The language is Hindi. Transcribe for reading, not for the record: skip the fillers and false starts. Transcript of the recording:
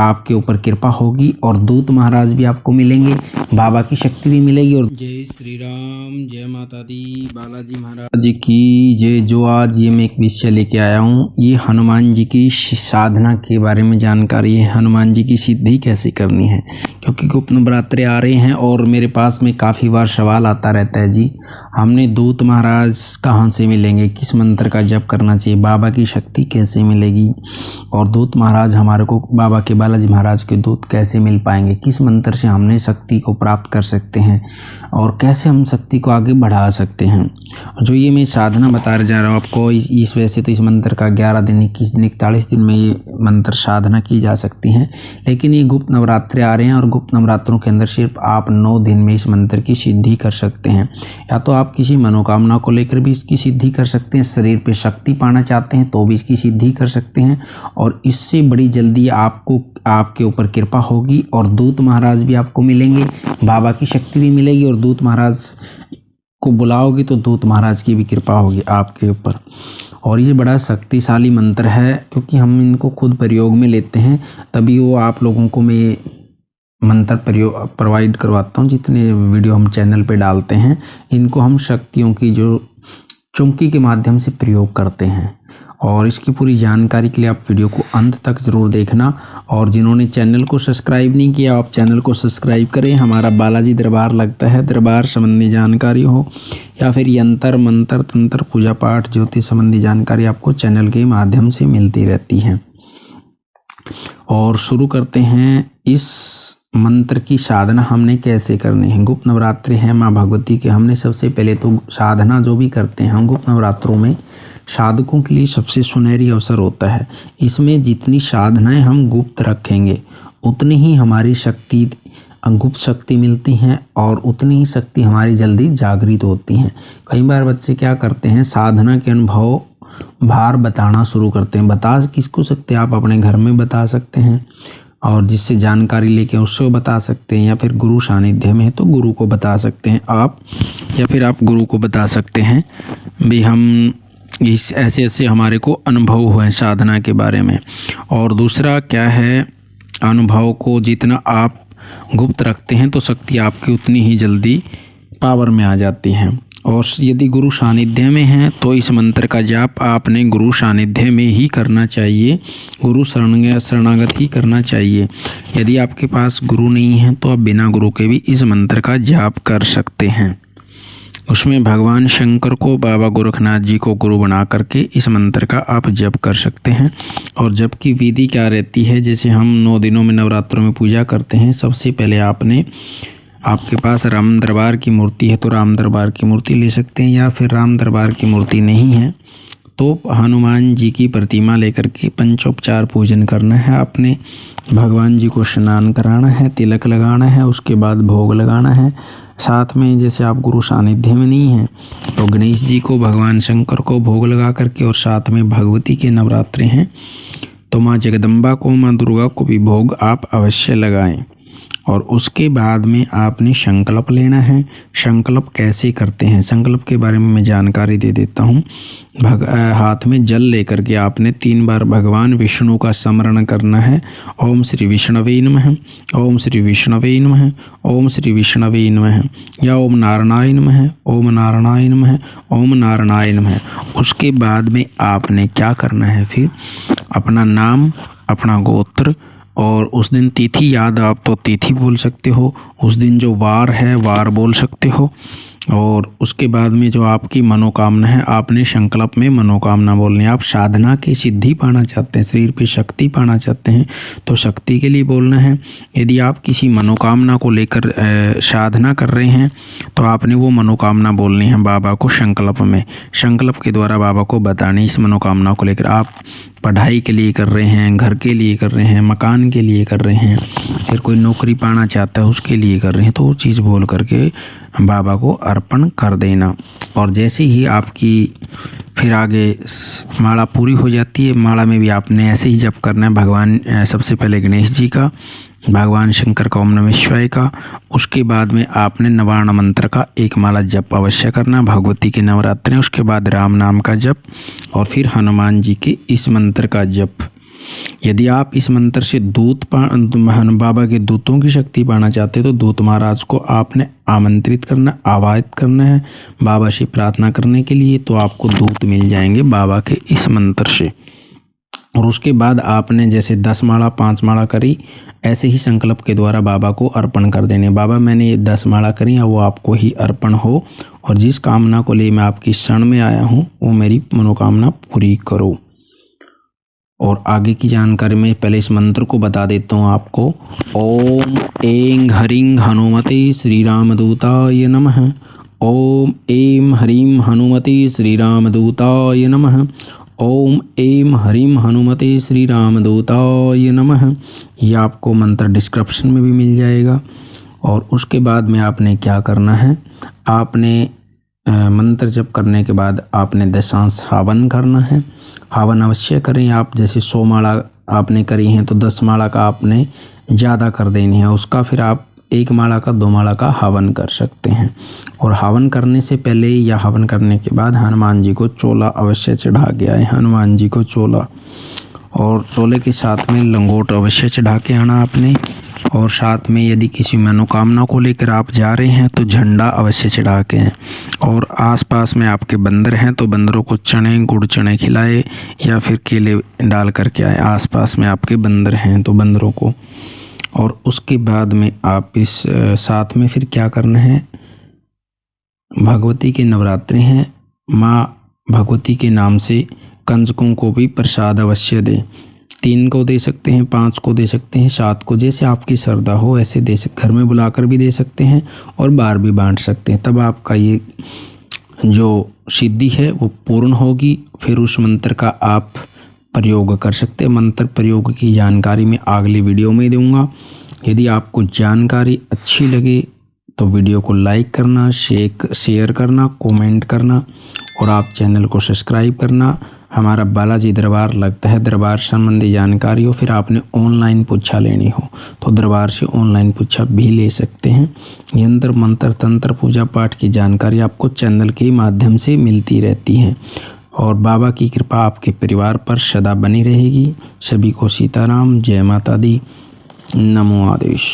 आपके ऊपर कृपा होगी और दूत महाराज भी आपको मिलेंगे, बाबा की शक्ति भी मिलेगी। और जय श्री राम, जय माता दी, बालाजी महाराज जी की जय। जो आज ये मैं एक विषय लेके आया हूँ, ये हनुमान जी की साधना के बारे में जानकारी है। हनुमान जी की सिद्धि कैसे करनी है, क्योंकि गुप्त नवरात्रे आ रहे हैं और मेरे पास में काफ़ी बार सवाल आता रहता है, जी हमने दूत महाराज कहाँ से मिलेंगे, किस मंत्र का जप करना चाहिए, बाबा की शक्ति कैसे मिलेगी, और दूत महाराज हमारे को बाबा के बालाजी महाराज के दूत कैसे मिल पाएंगे, किस मंत्र से हमने शक्ति को प्राप्त कर सकते हैं और कैसे हम शक्ति को आगे बढ़ा सकते हैं। जो ये मैं साधना बता जा रहा हूँ आपको, इस वजह से तो इस मंत्र का 11 दिन, 21 दिन, 41 दिन में ये मंत्र साधना की जा सकती है। लेकिन ये गुप्त नवरात्रे आ रहे हैं और गुप्त नवरात्रों के अंदर सिर्फ आप 9 दिन में इस मंत्र की सिद्धि कर सकते हैं। या तो आप किसी मनोकामना को लेकर भी इसकी सिद्धि कर सकते हैं, शरीर पे शक्ति पाना चाहते हैं तो भी इसकी सिद्धि कर सकते हैं, और इससे बड़ी जल्दी आपके ऊपर कृपा होगी और दूत महाराज भी आपको मिलेंगे, बाबा की शक्ति भी मिलेगी, और दूत महाराज को बुलाओगे तो दूत महाराज की भी कृपा होगी आपके ऊपर। और ये बड़ा शक्तिशाली मंत्र है, क्योंकि हम इनको खुद प्रयोग में लेते हैं, तभी वो आप लोगों को मैं मंत्र प्रोवाइड करवाता हूँ। जितने वीडियो हम चैनल पे डालते हैं, इनको हम शक्तियों की जो चुमकी के माध्यम से प्रयोग करते हैं। और इसकी पूरी जानकारी के लिए आप वीडियो को अंत तक ज़रूर देखना। और जिन्होंने चैनल को सब्सक्राइब नहीं किया, आप चैनल को सब्सक्राइब करें। हमारा बालाजी दरबार लगता है, दरबार संबंधी जानकारी हो या फिर यंत्र मंत्र तंत्र पूजा पाठ ज्योतिष संबंधी जानकारी आपको चैनल के माध्यम से मिलती रहती है। और शुरू करते हैं इस मंत्र की साधना हमने कैसे करनी है। गुप्त नवरात्रि है माँ भगवती के, हमने सबसे पहले तो साधना जो भी करते हैं हम गुप्त नवरात्रों में, साधकों के लिए सबसे सुनहरी अवसर होता है। इसमें जितनी साधनाएं हम गुप्त रखेंगे उतनी ही हमारी शक्ति, गुप्त शक्ति मिलती हैं और उतनी ही शक्ति हमारी जल्दी जागृत होती हैं। कई बार बच्चे क्या करते हैं, साधना के अनुभव बाहर बताना शुरू करते हैं। बता किसको सकते हैं, आप अपने घर में बता सकते हैं और जिससे जानकारी लेके उससे बता सकते हैं, या फिर गुरु सानिध्य में है तो गुरु को बता सकते हैं आप, या फिर आप गुरु को बता सकते हैं भी हम इस ऐसे ऐसे हमारे को अनुभव हुए हैं साधना के बारे में। और दूसरा क्या है, अनुभव को जितना आप गुप्त रखते हैं तो शक्ति आपकी उतनी ही जल्दी पावर में आ जाती है। और यदि गुरु सानिध्य में है तो इस मंत्र का जाप आपने गुरु सानिध्य में ही करना चाहिए, गुरु शरणागत ही करना चाहिए। यदि आपके पास गुरु नहीं है तो आप बिना गुरु के भी इस मंत्र का जाप कर सकते हैं। उसमें भगवान शंकर को, बाबा गोरखनाथ जी को गुरु बना करके इस मंत्र का आप जप कर सकते हैं। और जप की विधि क्या रहती है, जैसे हम 9 दिनों में नवरात्रों में पूजा करते हैं, सबसे पहले आपके पास राम दरबार की मूर्ति है तो राम दरबार की मूर्ति ले सकते हैं, या फिर राम दरबार की मूर्ति नहीं है तो हनुमान जी की प्रतिमा लेकर के पंचोपचार पूजन करना है। आपने भगवान जी को स्नान कराना है, तिलक लगाना है, उसके बाद भोग लगाना है। साथ में जैसे आप गुरु सानिध्य में नहीं हैं तो गणेश जी को, भगवान शंकर को भोग लगा करके, और साथ में भगवती के नवरात्रे हैं तो माँ जगदम्बा को, माँ दुर्गा को भी भोग आप अवश्य लगाएं। और उसके बाद में आपने संकल्प लेना है। संकल्प कैसे करते हैं, संकल्प के बारे में मैं जानकारी दे देता हूँ। हाथ में जल लेकर के आपने 3 बार भगवान विष्णु का स्मरण करना है। ओम श्री विष्णवे नमः, ओम श्री विष्णवे नमः, ओम श्री विष्णवे नमः, या ओम नारायणाय नमः, ओम नारायणाय नमः, ओम नारायणाय नमः। उसके बाद में आपने क्या करना है, फिर अपना नाम, अपना गोत्र, और उस दिन तिथि याद आप तो तिथि बोल सकते हो, उस दिन जो वार है वार बोल सकते हो। और उसके बाद में जो आपकी मनोकामना है, आपने संकल्प में मनोकामना बोलनी है। आप साधना की सिद्धि पाना चाहते हैं, शरीर पे शक्ति पाना चाहते हैं तो शक्ति के लिए बोलना है। यदि आप किसी मनोकामना को लेकर साधना कर रहे हैं तो आपने वो मनोकामना बोलनी है बाबा को संकल्प में। संकल्प के द्वारा बाबा को बतानी इस मनोकामना को लेकर। आप पढ़ाई के लिए कर रहे हैं, घर के लिए कर रहे हैं, मकान के लिए कर रहे हैं, फिर कोई नौकरी पाना चाहता है उसके लिए कर रहे हैं, तो वो चीज़ बोल करके बाबा को अर्पण कर देना। और जैसे ही आपकी फिर आगे माला पूरी हो जाती है, माला में भी आपने ऐसे ही जप करना है। भगवान सबसे पहले गणेश जी का, भगवान शंकर का ओम नमः शिवाय का, उसके बाद में आपने नवार्ण मंत्र का 1 माला जप अवश्य करना, भगवती के नवरात्रे, उसके बाद राम नाम का जप, और फिर हनुमान जी के इस मंत्र का जप। यदि आप इस मंत्र से बाबा के दूतों की शक्ति पाना चाहते हैं तो दूत महाराज को आपने आमंत्रित करना, आवाहित करना है बाबा से प्रार्थना करने के लिए, तो आपको दूत मिल जाएंगे बाबा के इस मंत्र से। और उसके बाद आपने जैसे 10 माला 5 माला करी, ऐसे ही संकल्प के द्वारा बाबा को अर्पण कर देने। बाबा मैंने ये 10 माला करी है, वो आपको ही अर्पण हो, और जिस कामना को लिए मैं आपकी शरण में आया हूँ वो मेरी मनोकामना पूरी करो। और आगे की जानकारी में पहले इस मंत्र को बता देता हूँ आपको। ओम ऐं ह्रीं हनुमते श्री रामदूताय नमः। ओम ऐं ह्रीं हनुमते श्री रामदूताय नमः। ओम ऐं ह्रीं हनुमते श्री रामदूताय नमः। ये आपको मंत्र डिस्क्रिप्शन में भी मिल जाएगा। और उसके बाद में आपने क्या करना है, आपने मंत्र जप करने के बाद आपने दशांश हवन करना है। हवन अवश्य करें आप। जैसे 100 माला आपने करी हैं तो 10 माला का आपने ज़्यादा कर देनी है, उसका फिर आप 1 माला का 2 माला का हवन कर सकते हैं। और हवन करने से पहले या हवन करने के बाद हनुमान जी को चोला अवश्य चढ़ा के आए। हनुमान जी को चोला, और चोले के साथ में लंगोट अवश्य चढ़ा के आना आपने। और साथ में यदि किसी मनोकामना को लेकर आप जा रहे हैं तो झंडा अवश्य चढ़ा के आएँ। और आसपास में आपके बंदर हैं तो बंदरों को चने, गुड़ चने खिलाए या फिर केले डाल करके आए। आसपास में आपके बंदर हैं तो बंदरों को। और उसके बाद में आप इस साथ में फिर क्या करना है, भगवती के नवरात्रे हैं, माँ भगवती के नाम से कंजकों को भी प्रसाद अवश्य दें। 3 को दे सकते हैं, 5 को दे सकते हैं, 7 को, जैसे आपकी श्रद्धा हो ऐसे दे सकते। घर में बुलाकर भी दे सकते हैं और बाहर भी बांट सकते हैं। तब आपका ये जो सिद्धि है वो पूर्ण होगी। फिर उस मंत्र का आप प्रयोग कर सकते हैं। मंत्र प्रयोग की जानकारी मैं अगली वीडियो में दूंगा। यदि आपको जानकारी अच्छी लगे तो वीडियो को लाइक करना, शेयर करना, कमेंट करना, और आप चैनल को सब्सक्राइब करना। हमारा बालाजी दरबार लगता है, दरबार संबंधी जानकारी हो, फिर आपने ऑनलाइन पूछा लेनी हो तो दरबार से ऑनलाइन पूछा भी ले सकते हैं। यंत्र मंत्र तंत्र पूजा पाठ की जानकारी आपको चैनल के माध्यम से मिलती रहती है। और बाबा की कृपा आपके परिवार पर सदा बनी रहेगी। सभी को सीताराम, जय माता दी, नमो आदेश।